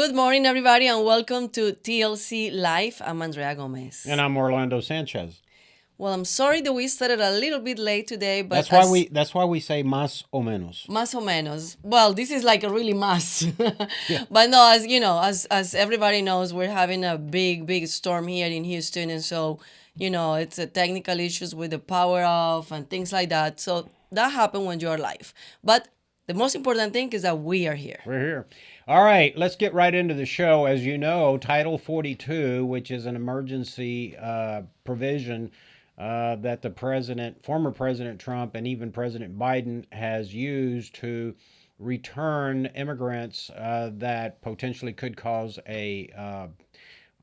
Good morning, everybody, and welcome to TLC Live. I'm Andrea Gomez. And I'm Orlando Sanchez. Well, I'm sorry that we started a little bit late today, but That's why we say más o menos. más o menos. Well, this is like a really más. Yeah. But no, as you know, as everybody knows, we're having a big storm here in Houston, and so it's a technical issues with the power off and things like that. So that happens when you're live. But the most important thing is that we are here. We're here. All right, let's get right into the show. As you know, Title 42, which is an emergency provision that the former President Trump, and even President Biden has used to return immigrants that potentially could cause a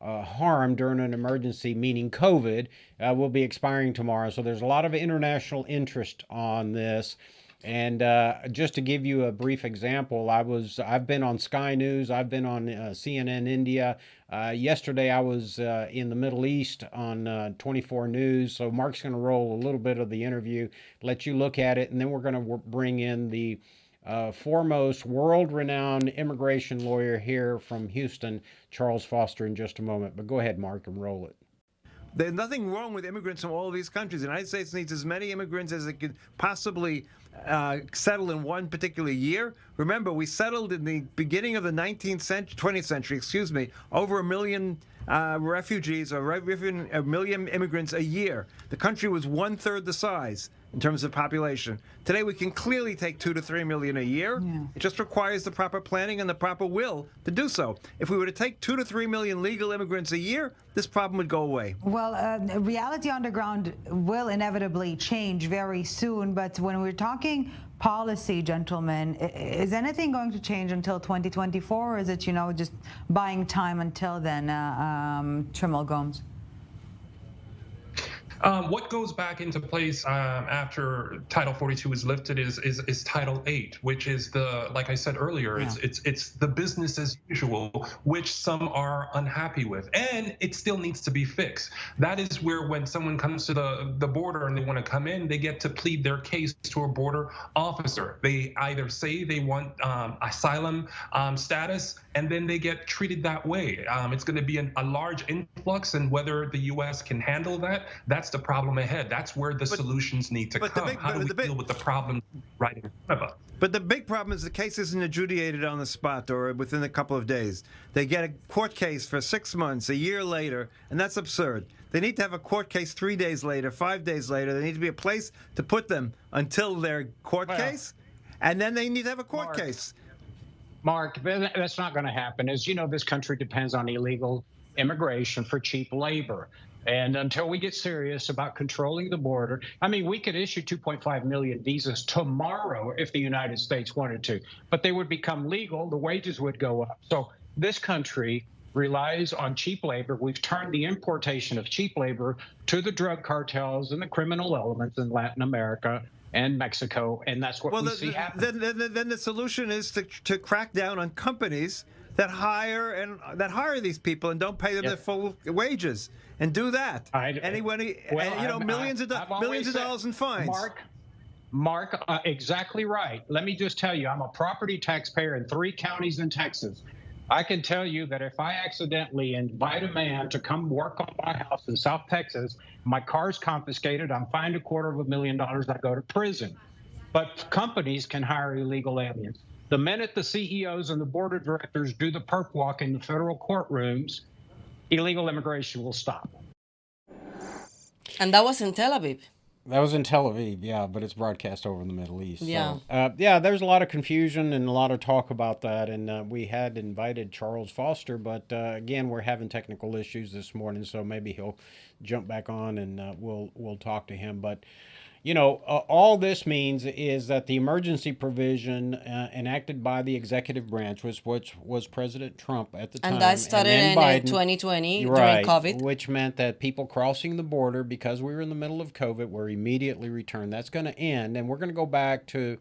harm during an emergency, meaning COVID, will be expiring tomorrow. So there's a lot of international interest on this. And just to give you a brief example, I've been on Sky News, I've been on CNN India. Yesterday I was in the Middle East on 24 News. So Mark's going to roll a little bit of the interview, let you look at it, and then we're going to bring in the foremost world-renowned immigration lawyer here from Houston, Charles Foster, in just a moment. But go ahead, Mark, and roll it. There's nothing wrong with immigrants from all of these countries. The United States needs as many immigrants as it could possibly settle in one particular year. Remember, we settled in the beginning of the 20th century, over 1 million refugees or a million immigrants a year. The country was 1/3 the size in terms of population. Today, we can clearly take 2 to 3 million a year. Yeah. It just requires the proper planning and the proper will to do so. If we were to take 2 to 3 million legal immigrants a year, this problem would go away. Well, reality on the ground will inevitably change very soon. But when we're talking policy, gentlemen, is anything going to change until 2024, or is it, just buying time until then, Trimble Gomes? What goes back into place after Title 42 is lifted is Title 8, which is like I said earlier, yeah. it's the business as usual, which some are unhappy with, and it still needs to be fixed. That is where when someone comes to the border and they want to come in, they get to plead their case to a border officer. They either say they want asylum status, and then they get treated that way. It's going to be a large influx, and whether the U.S. can handle that, that's the problem ahead. That's where the solutions need to come. How do we deal with the problem right in front of us? But the big problem is the case isn't adjudicated on the spot or within a couple of days. They get a court case for 6 months, a year later, and that's absurd. They need to have a court case 3 days later, 5 days later. There needs to be a place to put them until their court case, and then they need to have a court case. Mark, that's not going to happen. As you know, this country depends on illegal immigration for cheap labor. And until we get serious about controlling the border, we could issue 2.5 million visas tomorrow if the United States wanted to, but they would become legal. The wages would go up. So this country relies on cheap labor. We've turned the importation of cheap labor to the drug cartels and the criminal elements in Latin America and Mexico, and that's what we see happen. Then the solution is to crack down on companies that hire these people and don't pay them their full wages, and do that. Millions of dollars in fines. Mark, exactly right. Let me just tell you, I'm a property taxpayer in 3 counties in Texas. I can tell you that if I accidentally invite a man to come work on my house in South Texas, my car's confiscated, I'm fined $250,000, I go to prison. But companies can hire illegal aliens. The minute the CEOs and the board of directors do the perp walk in the federal courtrooms, illegal immigration will stop. And that was in Tel Aviv. That was in Tel Aviv, yeah, but it's broadcast over in the Middle East. Yeah. So, there's a lot of confusion and a lot of talk about that. And we had invited Charles Foster, but again, we're having technical issues this morning, so maybe he'll jump back on and we'll talk to him. But all this means is that the emergency provision enacted by the executive branch, which was President Trump at the time. And that started in Biden, 2020 right, during COVID. Which meant that people crossing the border, because we were in the middle of COVID, were immediately returned. That's going to end, and we're going to go back to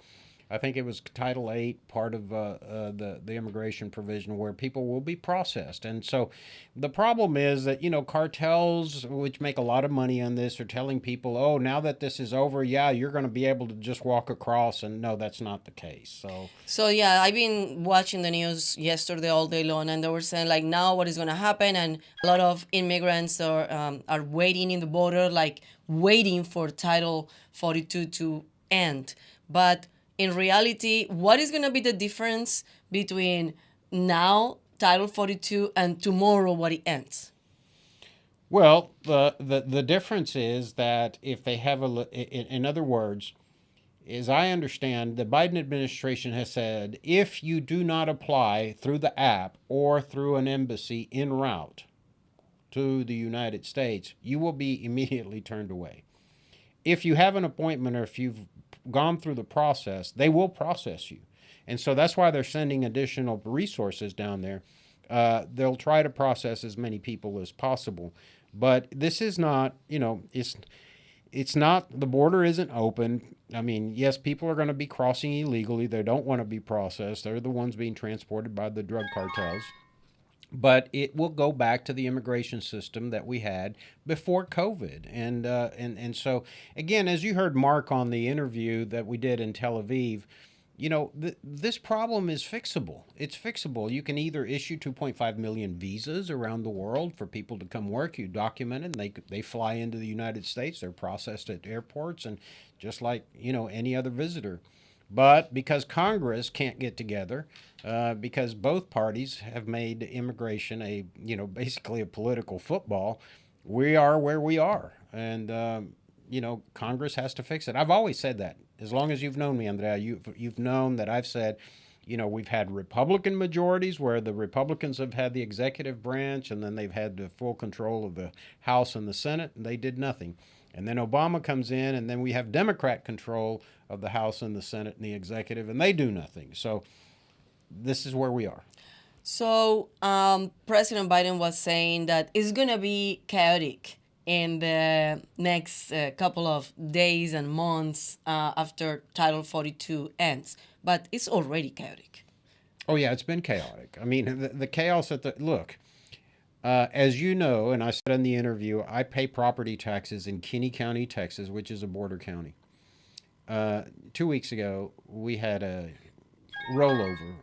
I think it was Title 8, part of the immigration provision, where people will be processed. And so the problem is that, cartels, which make a lot of money on this, are telling people, oh, now that this is over, yeah, you're going to be able to just walk across. And no, that's not the case. So yeah, I've been watching the news yesterday all day long, and they were saying like now what is going to happen, and a lot of immigrants are waiting in the border, like waiting for Title 42 to end. But in reality, what is going to be the difference between now Title 42 and tomorrow what it ends? Well, the difference is that if they have in other words, as I understand, the Biden administration has said if you do not apply through the app or through an embassy en route to the United States, you will be immediately turned away. If you have an appointment or if you've gone through the process, they will process you. And so that's why they're sending additional resources down there. They'll try to process as many people as possible. But this is not, it's not, the border isn't open. I mean, yes, people are going to be crossing illegally. They don't want to be processed. They're the ones being transported by the drug cartels. But it will go back to the immigration system that we had before COVID. And so, again, as you heard Mark on the interview that we did in Tel Aviv, this problem is fixable. It's fixable. You can either issue 2.5 million visas around the world for people to come work. You document it, and they fly into the United States. They're processed at airports, and just like any other visitor. But because Congress can't get together, because both parties have made immigration basically a political football, we are where we are, and Congress has to fix it. I've always said that. As long as you've known me, Andrea, you've known that I've said, we've had Republican majorities where the Republicans have had the executive branch, and then they've had the full control of the House and the Senate, and they did nothing. And then Obama comes in, and then we have Democrat control of the House and the Senate and the executive, and they do nothing. So this is where we are. So President Biden was saying that it's going to be chaotic in the next couple of days and months after Title 42 ends. But it's already chaotic. Oh, yeah, it's been chaotic. I mean, the chaos look, as you know, and I said in the interview, I pay property taxes in Kinney County, Texas, which is a border county. 2 weeks ago, we had a rollover,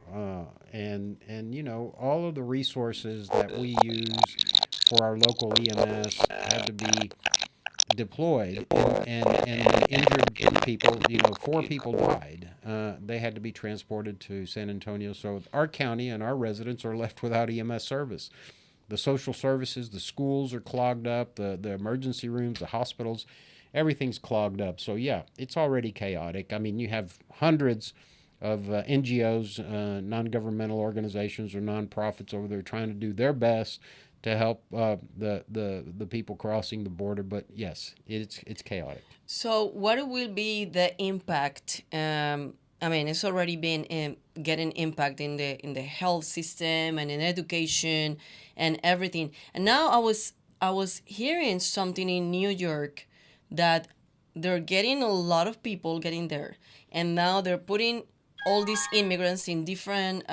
and all of the resources that we use for our local EMS had to be deployed, and the injured people, 4 people died. They had to be transported to San Antonio. So our county and our residents are left without EMS service. The social services, the schools are clogged up, the emergency rooms, the hospitals, everything's clogged up. So yeah, it's already chaotic. I mean, you have hundreds of NGOs, non-governmental organizations or nonprofits over there trying to do their best to help the people crossing the border. But yes, it's chaotic. So what will be the impact? I mean, it's already been getting impact in the health system and in education and everything. And now I was hearing something in New York that they're getting a lot of people getting there, and now they're putting all these immigrants in different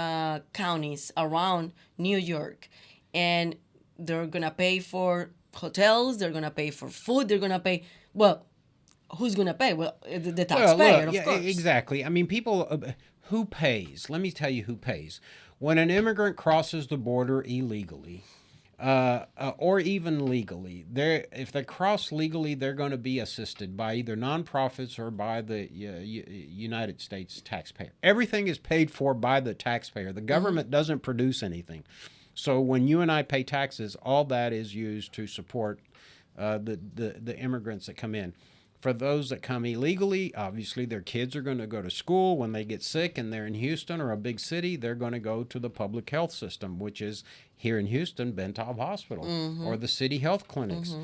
counties around New York, and they're gonna pay for hotels, they're gonna pay for food, they're gonna pay. Well, who's gonna pay? Well, the taxpayer, of course. Exactly. I mean, people. Who pays? Let me tell you who pays. When an immigrant crosses the border illegally, or even legally, if they cross legally, they're going to be assisted by either nonprofits or by the United States taxpayer. Everything is paid for by the taxpayer. The government doesn't produce anything. So when you and I pay taxes, all that is used to support the immigrants that come in. For those that come illegally, obviously their kids are going to go to school. When they get sick and they're in Houston or a big city, they're going to go to the public health system, which is here in Houston, Bentov Hospital, or the city health clinics.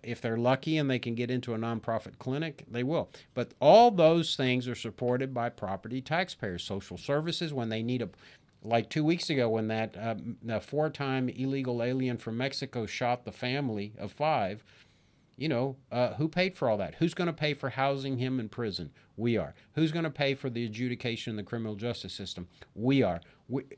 If they're lucky and they can get into a nonprofit clinic, they will. But all those things are supported by property taxpayers. Social services, when they need like 2 weeks ago when that 4-time illegal alien from Mexico shot the family of 5, Who paid for all that? Who's going to pay for housing him in prison? We are. Who's going to pay for the adjudication in the criminal justice system? We are.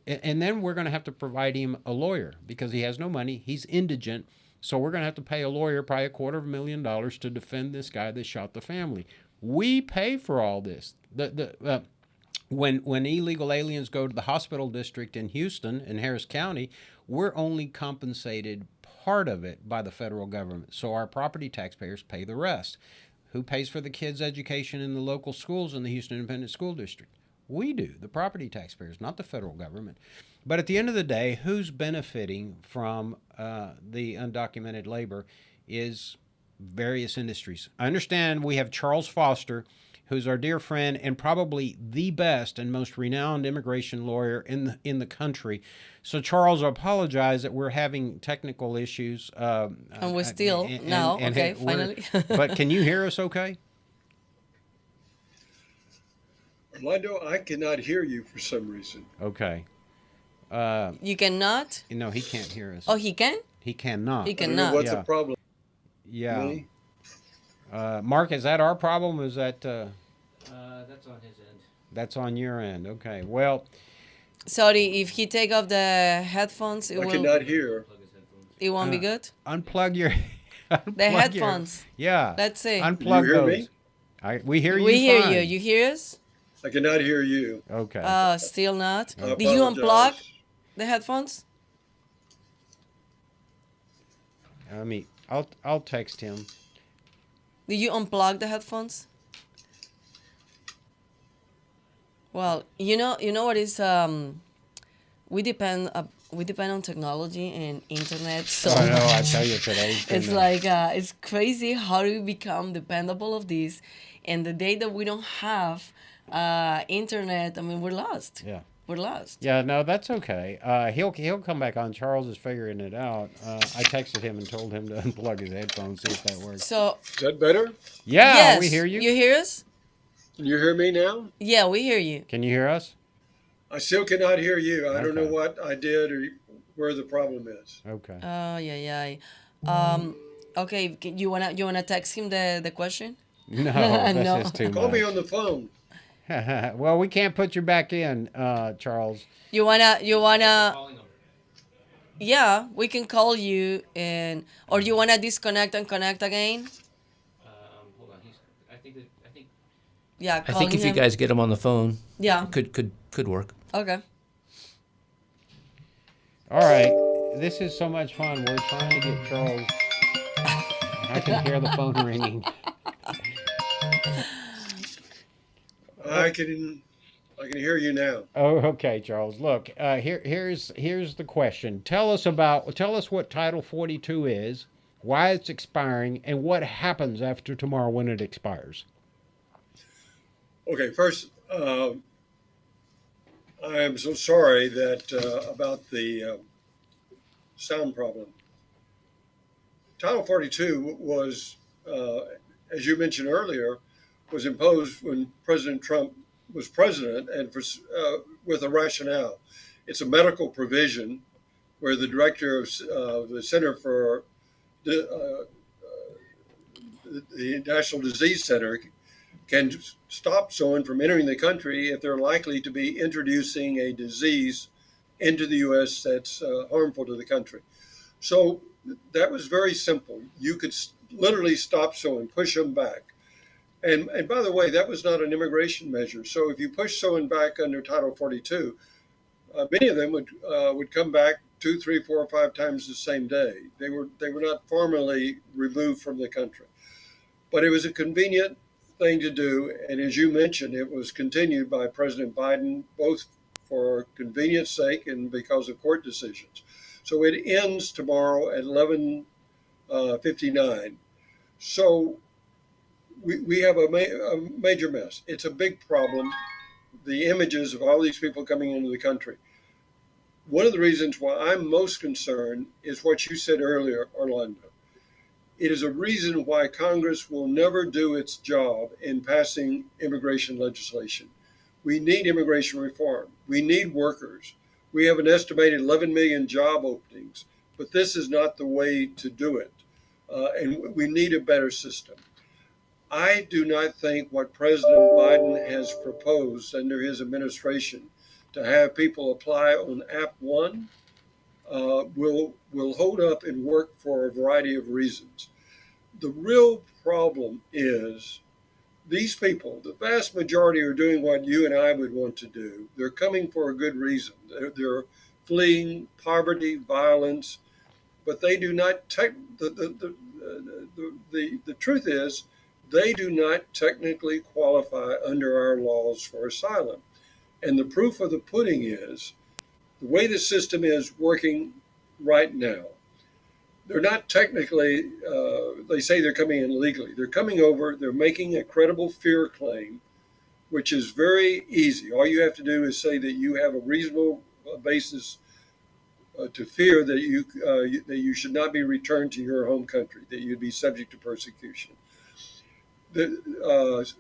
And then we're going to have to provide him a lawyer because he has no money. He's indigent. So we're going to have to pay a lawyer probably $250,000 to defend this guy that shot the family. We pay for all this. When illegal aliens go to the hospital district in Houston and Harris County, we're only compensated part of it by the federal government. So our property taxpayers pay the rest. Who pays for the kids' education in the local schools in the Houston Independent School District? We do, the property taxpayers, not the federal government. But at the end of the day, who's benefiting from the undocumented labor is various industries. I understand we have Charles Foster, who's our dear friend and probably the best and most renowned immigration lawyer in the country. So, Charles, I apologize that we're having technical issues. And we're still now. Okay, finally. But can you hear us okay? Orlando, I cannot hear you for some reason. Okay. You cannot? No, he can't hear us. Oh, he can? He cannot. He I don't cannot. know what's Yeah. the problem? Yeah. Really? Mark, is that our problem? Is that That's on his end. that's on your end? Okay. Well, Sorry, if he take off the headphones, I cannot hear. Plug his headphones. it won't be good? unplug your The headphones. Yeah. Let's see. Unplug You hear those. me? We hear you. We hear fine. you. You hear us? I cannot hear you. Okay. Still not. I Did you unplug apologize. the headphones? I'll text him. Did you unplug the headphones? Well, you know what is we depend on technology and internet, so I know. I tell you today. it's like it's crazy how do we become dependable of this, and the day that we don't have internet, I mean, we're lost. Yeah. We're lost. Yeah, no, that's okay. He'll come back on. Charles is figuring it out. I texted him and told him to unplug his headphones, see if that works. So Is that better? Yeah, yes, we hear you. You hear us? Can you hear me now? Yeah, we hear you. Can you hear us? I still cannot hear you. I don't know Okay. what I did or where the problem is. Okay. Oh yeah. Okay, you wanna text him the question? No, No. that's just too Call me much. on the phone. Well, we can't put you back in, Charles. You wanna Calling him. yeah, we can call you or you wanna disconnect and connect again? Hold on. I think Yeah, I calling think if you him. guys get him on the phone, Yeah. could work. Okay. All right. This is so much fun. We're trying to get Charles. I can hear the phone ringing. I can hear you now. Oh, okay, Charles. Look, here's the question. Tell us what Title 42 is, why it's expiring, and what happens after tomorrow when it expires. Okay, first, I am so sorry that about the sound problem. Title 42 was, as you mentioned earlier, was imposed when President Trump was president and with a rationale. It's a medical provision where the director of the Center for the National Disease Center can stop someone from entering the country if they're likely to be introducing a disease into the U.S. that's harmful to the country. So that was very simple. You could literally stop someone, push them back. And by the way, that was not an immigration measure. So if you push someone back under Title 42, many of them would come back 2, 3, 4, or 5 times the same day. They were not formally removed from the country. But it was a convenient thing to do. And as you mentioned, it was continued by President Biden, both for convenience sake and because of court decisions. So it ends tomorrow at 11:59. So we have a major mess. It's a big problem. The images of all these people coming into the country. One of the reasons why I'm most concerned is what you said earlier, Orlando. It is a reason why Congress will never do its job in passing immigration legislation. We need immigration reform. We need workers. We have an estimated 11 million job openings, but this is not the way to do it. and we need a better system. I do not think what President Biden has proposed under his administration to have people apply on App One will hold up and work for a variety of reasons. The real problem is these people, the vast majority, are doing what you and I would want to do. They're coming for a good reason. They're fleeing poverty, violence, but they do not. The truth is, they do not technically qualify under our laws for asylum. And the proof of the pudding is the way the system is working right now. They're not technically, they say they're coming in legally. They're coming over, they're making a credible fear claim, which is very easy. All you have to do is say that you have a reasonable basis to fear that you should not be returned to your home country, that you'd be subject to persecution.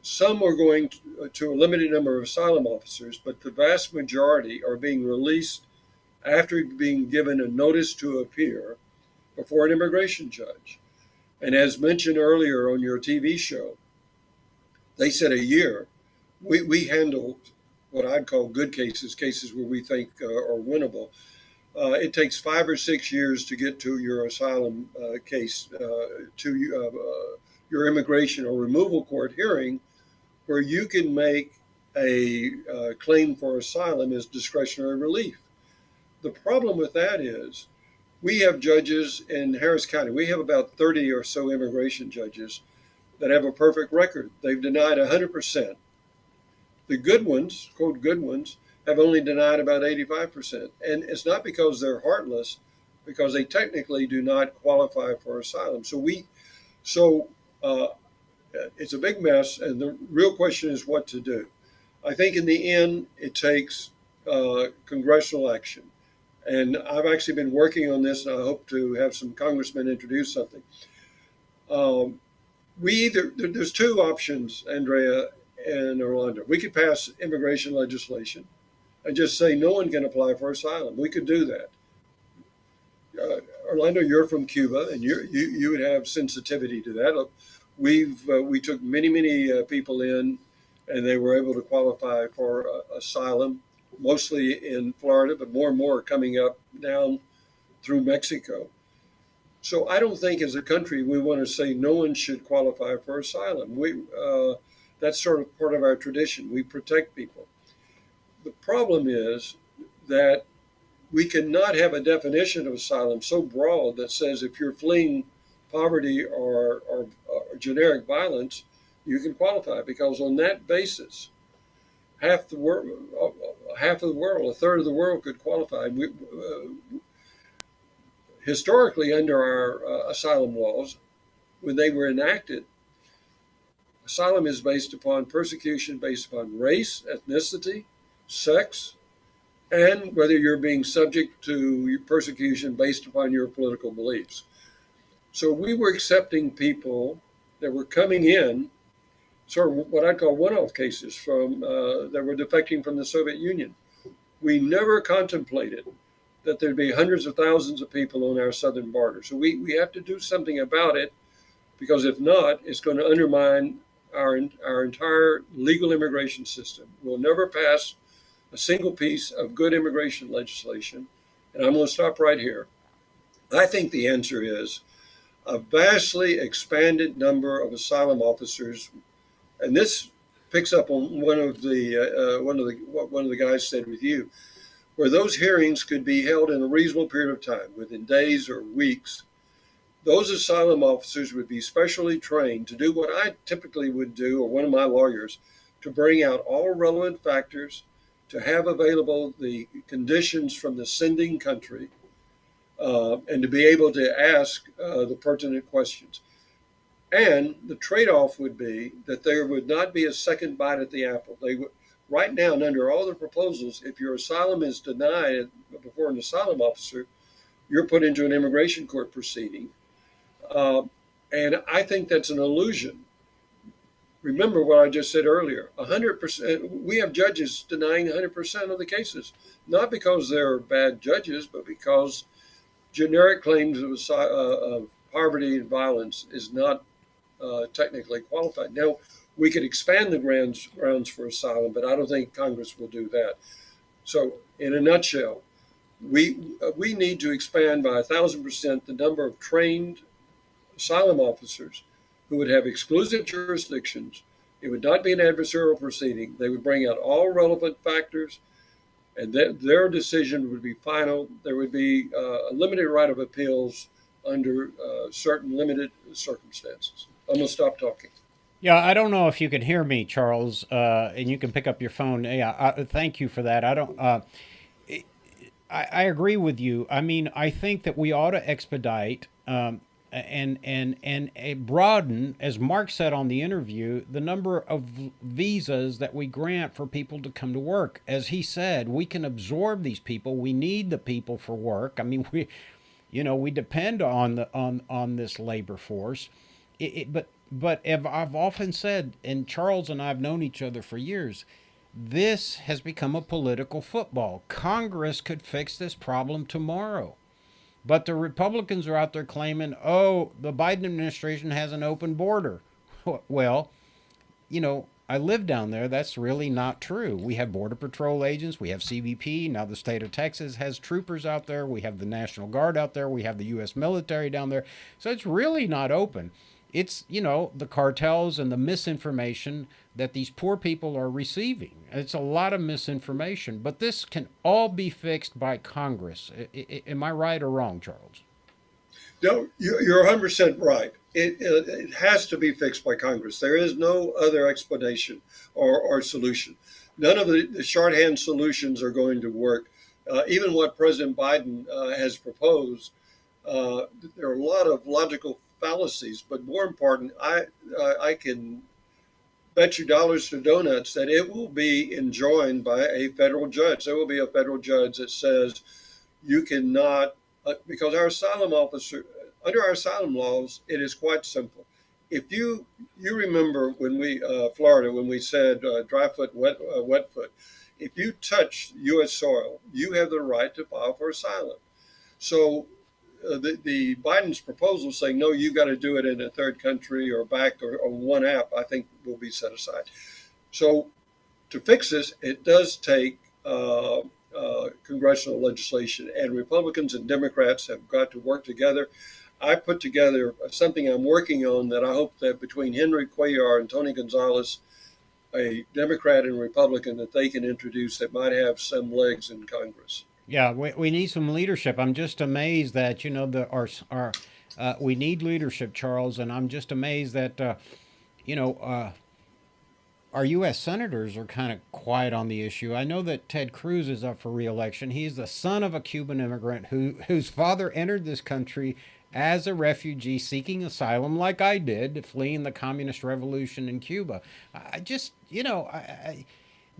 Some are going to a limited number of asylum officers, but the vast majority are being released after being given a notice to appear before an immigration judge. And as mentioned earlier on your TV show, they said a year. We handle what I'd call good cases, cases where we think are winnable. It takes 5 or 6 years to get to your asylum case, to your immigration or removal court hearing, where you can make a claim for asylum as discretionary relief. The problem with that is we have judges in Harris County. We have about 30 or so immigration judges that have a perfect record. They've denied 100%. The good ones, quote, good ones, have only denied about 85%. And it's not because they're heartless, because they technically do not qualify for asylum. So it's a big mess. And the real question is what to do. I think in the end, it takes congressional action. And I've actually been working on this, and I hope to have some congressmen introduce something. There's two options, Andrea and Orlando. We could pass immigration legislation and just say no one can apply for asylum. We could do that. Orlando, you're from Cuba, and you would have sensitivity to that. We took many people in, and they were able to qualify for asylum, mostly in Florida, but more and more are coming up down through Mexico. So I don't think as a country we want to say no one should qualify for asylum. That's sort of part of our tradition. We protect people. The problem is that we cannot have a definition of asylum so broad that says if you're fleeing poverty or generic violence, you can qualify, because on that basis, half of the world, a third of the world could qualify. Historically, under our asylum laws, when they were enacted, asylum is based upon persecution based upon race, ethnicity, sex, and whether you're being subject to persecution based upon your political beliefs. So we were accepting people that were coming in, sort of what I call one-off cases from that were defecting from the Soviet Union. We never contemplated that there'd be hundreds of thousands of people on our southern border. So we have to do something about it, because if not, it's going to undermine our entire legal immigration system. We'll never pass a single piece of good immigration legislation. And I'm going to stop right here. I think the answer is a vastly expanded number of asylum officers, and this picks up on one of the guys said with you, where those hearings could be held in a reasonable period of time, within days or weeks. Those asylum officers would be specially trained to do what I typically would do, or one of my lawyers, to bring out all relevant factors, to have available the conditions from the sending country, and to be able to ask the pertinent questions. And the trade-off would be that there would not be a second bite at the apple. Right now, and under all the proposals, if your asylum is denied before an asylum officer, you're put into an immigration court proceeding. And I think that's an illusion. Remember what I just said earlier, 100%, we have judges denying 100% of the cases, not because they're bad judges, but because generic claims of poverty and violence is not technically qualified. Now, we could expand the grounds for asylum, but I don't think Congress will do that. So, in a nutshell, we need to expand by 1,000% the number of trained asylum officers who would have exclusive jurisdictions. It would not be an adversarial proceeding. They would bring out all relevant factors, and their decision would be final. There would be a limited right of appeals under certain limited circumstances. I'm going to stop talking. Yeah, I don't know if you can hear me, Charles, and you can pick up your phone. Yeah, thank you for that. I don't. I agree with you. I mean, I think that we ought to expedite and broaden, as Mark said on the interview, the number of visas that we grant for people to come to work. As he said, we can absorb these people. We need the people for work. I mean, we depend on this labor force. But I've often said, and Charles and I have known each other for years, this has become a political football. Congress could fix this problem tomorrow. But the Republicans are out there claiming, oh, the Biden administration has an open border. Well, I live down there. That's really not true. We have Border Patrol agents. We have CBP. Now the state of Texas has troopers out there. We have the National Guard out there. We have the U.S. military down there. So it's really not open. It's, the cartels and the misinformation that these poor people are receiving. It's a lot of misinformation, but this can all be fixed by Congress. Am I right or wrong, Charles? No, you're 100% right. It has to be fixed by Congress. There is no other explanation or solution. None of the shorthand solutions are going to work. Even what President Biden has proposed, there are a lot of logical fallacies, but more important, I can bet you dollars to donuts that it will be enjoined by a federal judge. There will be a federal judge that says you cannot, because under our asylum laws, it is quite simple. If you remember when Florida, when we said dry foot, wet foot, if you touch U.S. soil, you have the right to file for asylum. So the Biden's proposal saying, no, you got to do it in a third country or back or one app, I think will be set aside. So to fix this, it does take congressional legislation, and Republicans and Democrats have got to work together. I put together something I'm working on that I hope that between Henry Cuellar and Tony Gonzalez, a Democrat and Republican, that they can introduce that might have some legs in Congress. Yeah, we need some leadership. I'm just amazed that we need leadership, Charles, and I'm just amazed that our U.S. senators are kind of quiet on the issue. I know that Ted Cruz is up for re-election. He's the son of a Cuban immigrant whose father entered this country as a refugee seeking asylum, like I did, fleeing the communist revolution in Cuba. I just, the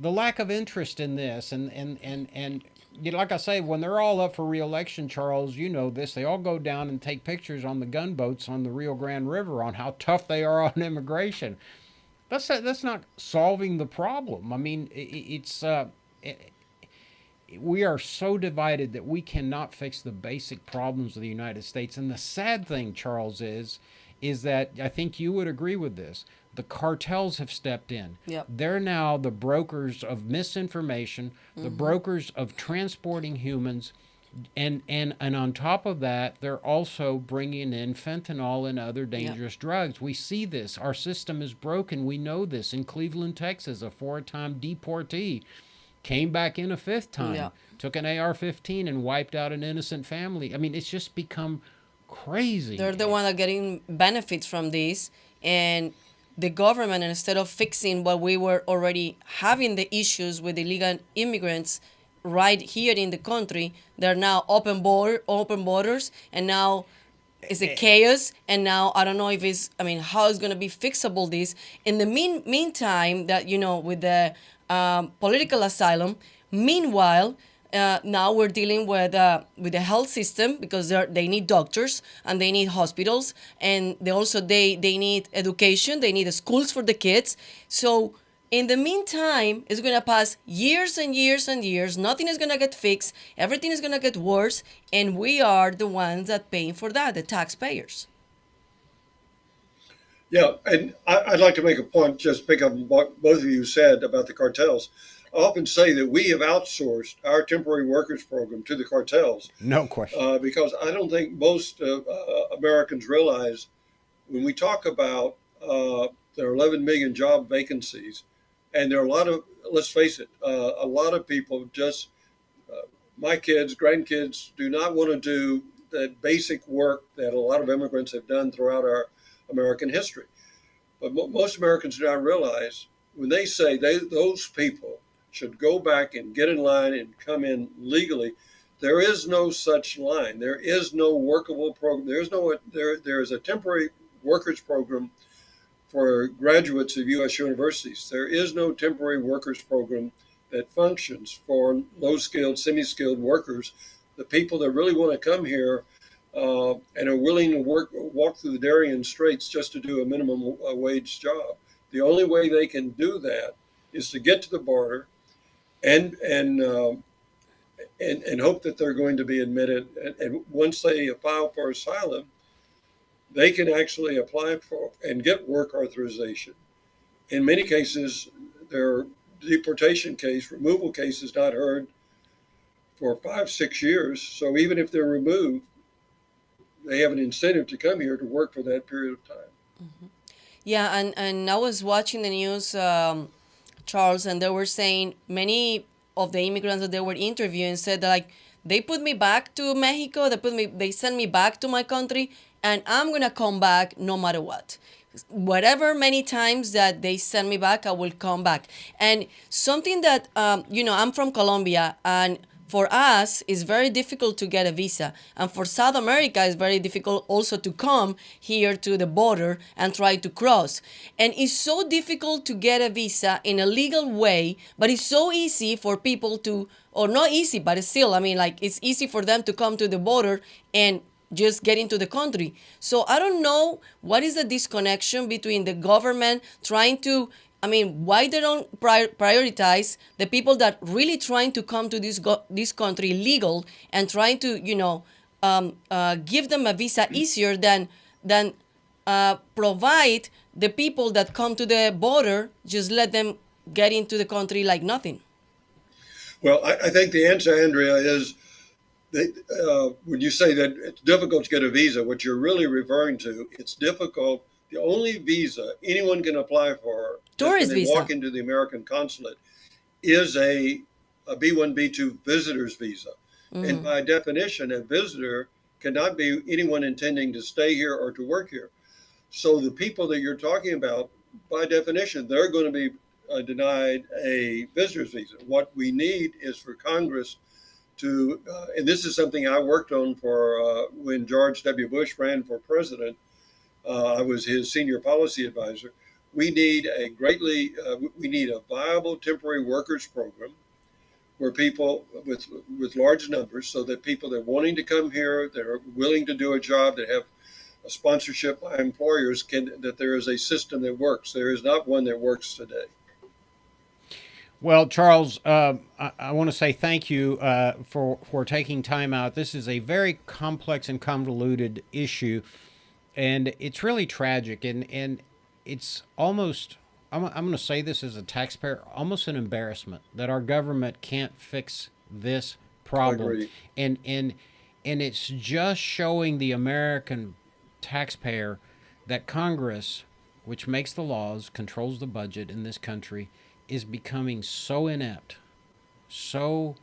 lack of interest in this and like I say, when they're all up for re-election, Charles, you know this, they all go down and take pictures on the gunboats on the Rio Grande River on how tough they are on immigration. That's not solving the problem. I mean, we are so divided that we cannot fix the basic problems of the United States. And the sad thing, Charles, is that I think you would agree with this. The cartels have stepped in. Yep. They're now the brokers of misinformation, the brokers of transporting humans, and on top of that, they're also bringing in fentanyl and other dangerous drugs. We see this. Our system is broken. We know this. In Cleveland, Texas, a 4-time deportee came back in a 5th time, took an AR-15 and wiped out an innocent family. I mean, it's just become crazy. They're the one that are getting benefits from this, and the government, instead of fixing what we were already having the issues with illegal immigrants right here in the country, they're now open borders, and now it's a chaos. And now I don't know if how it's going to be fixable this. In the meantime, that, with the political asylum, meanwhile, now we're dealing with the health system, because they need doctors and they need hospitals, and they need education, they need schools for the kids. So in the meantime, it's going to pass years and years and years. Nothing is going to get fixed. Everything is going to get worse, and we are the ones that paying for that, the taxpayers. Yeah, and I'd like to make a point, just pick up on what both of you said about the cartels. I often say that we have outsourced our temporary workers program to the cartels No question. because I don't think most Americans realize when we talk about there are 11 million job vacancies, and there are a lot of, let's face it, a lot of people just, my kids, grandkids, do not want to do that basic work that a lot of immigrants have done throughout our American history. But most Americans do not realize when they say those people should go back and get in line and come in legally, there is no such line. There is no workable program. There is a temporary workers program for graduates of U.S. universities. There is no temporary workers program that functions for low-skilled, semi-skilled workers, the people that really want to come here and are willing to walk through the Darien Straits just to do a minimum wage job. The only way they can do that is to get to the border and and and hope that they're going to be admitted. And once they file for asylum, they can actually apply for and get work authorization. In many cases, their deportation case, removal case is not heard for 5, 6 years. So even if they're removed, they have an incentive to come here to work for that period of time. Yeah, and I was watching the news, Charles, and they were saying many of the immigrants that they were interviewing said that, like, they put me back to Mexico, they sent me back to my country, and I'm gonna come back no matter what. Whatever many times that they send me back, I will come back. And something that I'm from Colombia, and for us it's very difficult to get a visa, and for South America it's very difficult also to come here to the border and try to cross. And it's so difficult to get a visa in a legal way, but it's so easy for people to, or not easy, but it's still, I mean, like, it's easy for them to come to the border and just get into the country. So I don't know what is the disconnection between the government trying to, I mean, why they don't prioritize the people that really trying to come to this country legal and trying to, give them a visa easier than provide the people that come to the border, just let them get into the country like nothing. Well, I think the answer, Andrea, is when you say that it's difficult to get a visa, what you're really referring to, it's difficult. The only visa anyone can apply for Tourist when they visa. walk into the American consulate is a B1, B2 visitor's visa. And by definition, a visitor cannot be anyone intending to stay here or to work here. So the people that you're talking about, by definition, they're going to be denied a visitor's visa. What we need is for Congress to, and this is something I worked on for when George W. Bush ran for president. I was his senior policy advisor. We need we need a viable temporary workers program where people with large numbers, so that people that are wanting to come here, that are willing to do a job, that have a sponsorship by employers, that there is a system that works. There is not one that works today. Well, Charles, I want to say thank you for taking time out. This is a very complex and convoluted issue, and it's really tragic, and it's almost, I'm going to say this as a taxpayer, almost an embarrassment that our government can't fix this problem. I agree. And it's just showing the American taxpayer that Congress, which makes the laws, controls the budget in this country, is becoming so inept, so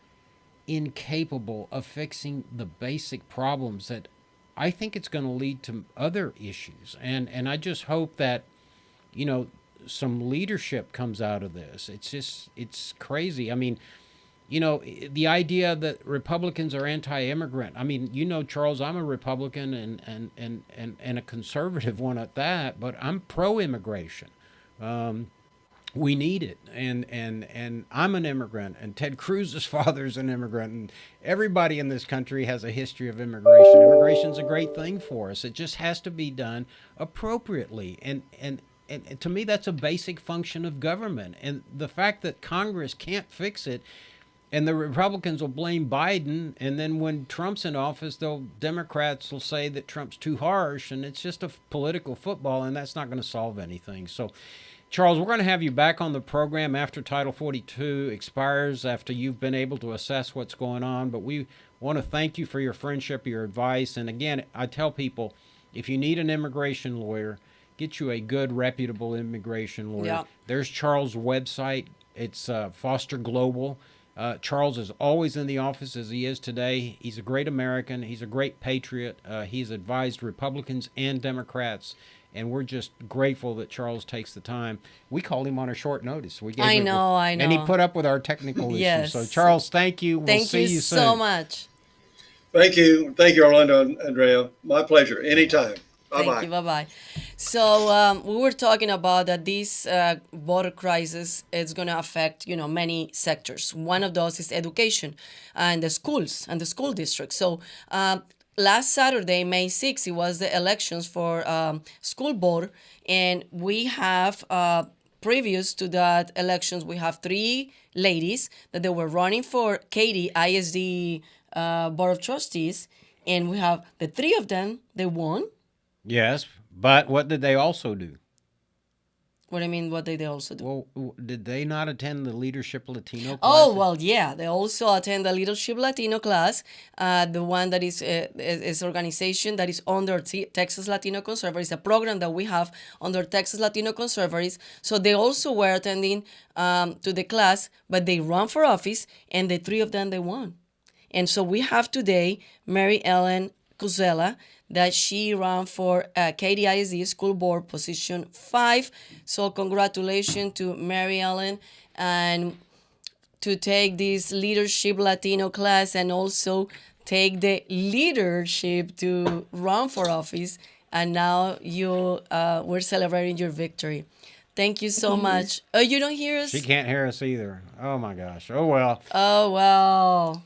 incapable of fixing the basic problems that I think it's going to lead to other issues. And I just hope that, some leadership comes out of this. It's crazy. I mean, the idea that Republicans are anti-immigrant. I mean, Charles, I'm a Republican and a conservative one at that, but I'm pro-immigration. We need it, and I'm an immigrant, and Ted Cruz's father's an immigrant, and everybody in this country has a history of immigration. Immigration's a great thing for us. It just has to be done appropriately, and to me, that's a basic function of government. And the fact that Congress can't fix it, and the Republicans will blame Biden, and then when Trump's in office, Democrats will say that Trump's too harsh, and it's just a political football, and that's not going to solve anything. So, Charles, we're going to have you back on the program after Title 42 expires, after you've been able to assess what's going on. But we want to thank you for your friendship, your advice. And again, I tell people, if you need an immigration lawyer, get you a good, reputable immigration lawyer. Yeah. There's Charles' website. It's Foster Global. Charles is always in the office as he is today. He's a great American. He's a great patriot. He's advised Republicans and Democrats. And we're just grateful that Charles takes the time. We called him on a short notice. We gave I him, know. And he put up with our technical Yes. issues. So, Charles, thank you. We'll Thank see you soon. so much. Thank you, Orlando and Andrea. My pleasure. Anytime. Bye-bye. Thank you. Bye-bye. So we were talking about that this border crisis is going to affect, many sectors. One of those is education and the schools and the school districts. So last Saturday, May 6th, it was the elections for school board. And we have, previous to that elections, we have 3 ladies that they were running for Katy ISD Board of Trustees. And we have the 3 of them, they won. Yes, but what did they also do? What do you mean, what did they also do? Well, did they not attend the Leadership Latino class? Oh, well, yeah. They also attend the Leadership Latino class, the one that is organization that is under Texas Latino Conservatives, a program that we have under Texas Latino Conservatives. So they also were attending to the class, but they run for office, and the 3 of them, they won. And so we have today Mary Ellen Cuzela, that she ran for Katy ISD School Board position 5. So congratulations to Mary Ellen, and to take this Leadership Latino class and also take the leadership to run for office. And now we're celebrating your victory. Thank you so much. Oh, you don't hear us? She can't hear us either. Oh, my gosh. Oh, well. Oh, well.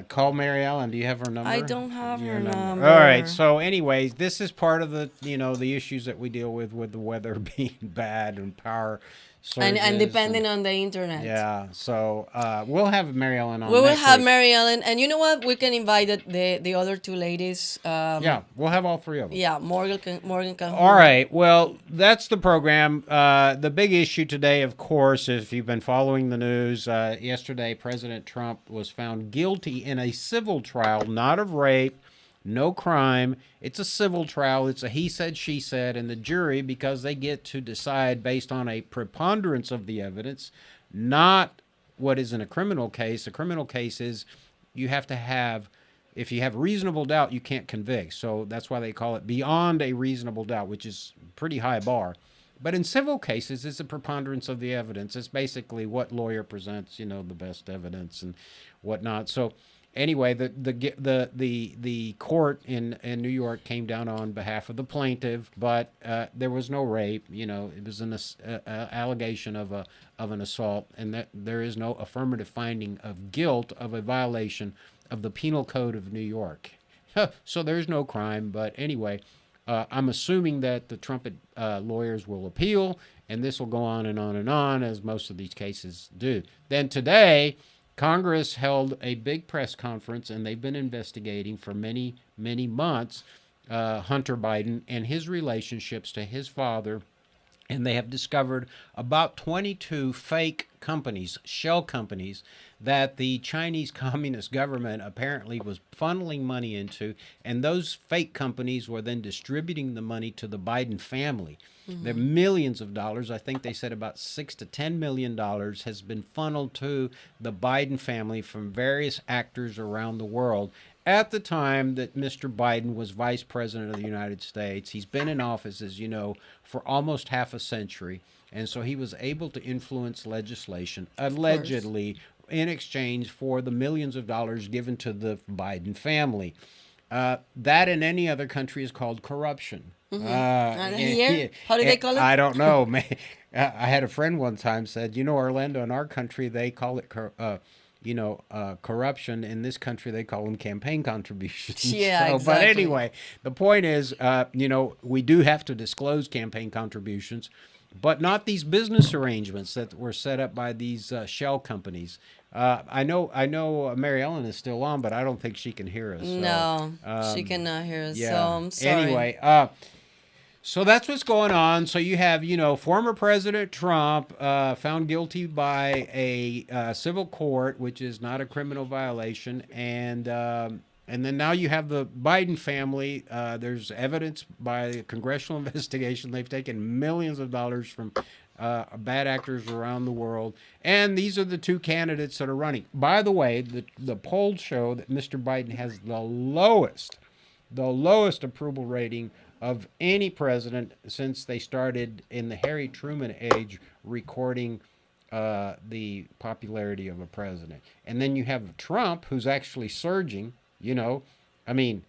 Call Mary Ellen. Do you have her number? I don't have her number. All right. So, anyways, this is part of the, the issues that we deal with the weather being bad and power surges. And depending on the internet. Yeah. So, we'll have Mary Ellen on We will next have week. Mary Ellen. And you know what? We can invite the other 2 ladies. Yeah. We'll have all 3 of them. Yeah. Morgan can. All right. Well, that's the program. The big issue today, of course, if you've been following the news, yesterday President Trump was found guilty in a civil trial, not of rape, no crime. It's a civil trial. It's a he said, she said, and the jury, because they get to decide based on a preponderance of the evidence, not what is in a criminal case. A criminal case is you have to have, if you have reasonable doubt, you can't convict. So that's why they call it beyond a reasonable doubt, which is a pretty high bar. But in civil cases, it's a preponderance of the evidence. It's basically what lawyer presents, the best evidence and whatnot. So anyway, the court in New York came down on behalf of the plaintiff, but there was no rape. It was an allegation of an assault, and that there is no affirmative finding of guilt of a violation of the Penal Code of New York. So there's no crime. But anyway, I'm assuming that the Trump lawyers will appeal, and this will go on and on and on, as most of these cases do. Then today, Congress held a big press conference, and they've been investigating for many, many months Hunter Biden and his relationships to his father. And they have discovered about 22 fake companies, shell companies, that the Chinese Communist government apparently was funneling money into. And those fake companies were then distributing the money to the Biden family. Mm-hmm. The millions of dollars, I think they said about $6 to $10 million, has been funneled to the Biden family from various actors around the world. At the time that Mr. Biden was vice president of the United States, he's been in office, as you know, for almost half a century. And so he was able to influence legislation, allegedly, in exchange for the millions of dollars given to the Biden family. That in any other country is called corruption. Mm-hmm. And here, how do they call it? I don't know. I had a friend one time said, Orlando, in our country, they call it corruption. In this country, they call them campaign contributions. Yeah, But exactly. anyway, the point is, we do have to disclose campaign contributions, but not these business arrangements that were set up by these shell companies. I know Mary Ellen is still on, but I don't think she can hear us. No, she cannot hear us. Yeah. So I'm sorry. Anyway, so that's what's going on. So you have, former President Trump found guilty by a civil court, which is not a criminal violation, and then now you have the Biden family. There's evidence by a congressional investigation. They've taken millions of dollars from bad actors around the world, and these are the two candidates that are running. By the way, the polls show that Mr. Biden has the lowest approval rating of any president since they started in the Harry Truman age recording the popularity of a president. And then you have Trump, who's actually surging. I mean,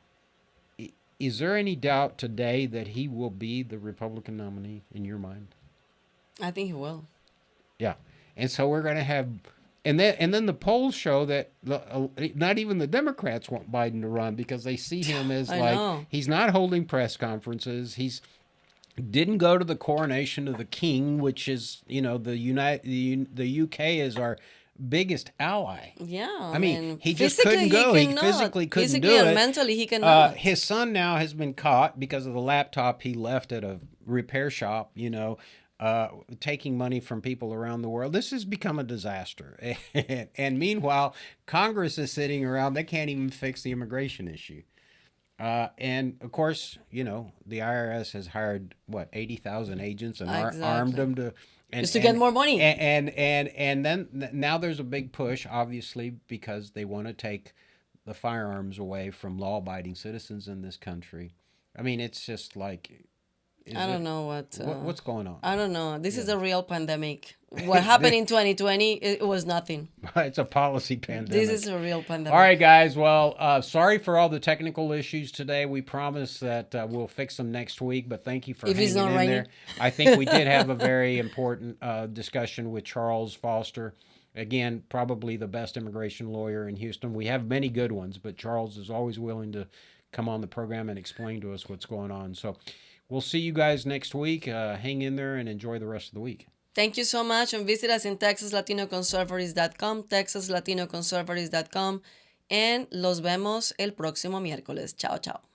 is there any doubt today that he will be the Republican nominee in your mind? I think he will. Yeah. And so we're going to have, and then the polls show that not even the Democrats want Biden to run because they see him as he's not holding press conferences. He's didn't go to the coronation of the king, which is, the UK is our biggest ally. Yeah. I mean, he just couldn't go. He physically couldn't do and it. mentally, he cannot. His son now has been caught because of the laptop he left at a repair shop, taking money from people around the world. This has become a disaster. And meanwhile, Congress is sitting around. They can't even fix the immigration issue. And of course, the IRS has hired 80,000 agents and armed them to just to get more money. And then now there's a big push, obviously, because they want to take the firearms away from law-abiding citizens in this country. I mean, it's just like, I don't know what's going on. I don't know. This is a real pandemic. What happened in 2020, it was nothing. It's a policy pandemic. This is a real pandemic. All right, guys. Well, sorry for all the technical issues today. We promise that we'll fix them next week, but thank you for hanging in there. I think we did have a very important discussion with Charles Foster. Again, probably the best immigration lawyer in Houston. We have many good ones, but Charles is always willing to come on the program and explain to us what's going on. So we'll see you guys next week. Hang in there and enjoy the rest of the week. Thank you so much, and visit us in TexasLatinoConservatives.com, TexasLatinoConservatives.com, and los vemos el próximo miércoles. Chao, chao.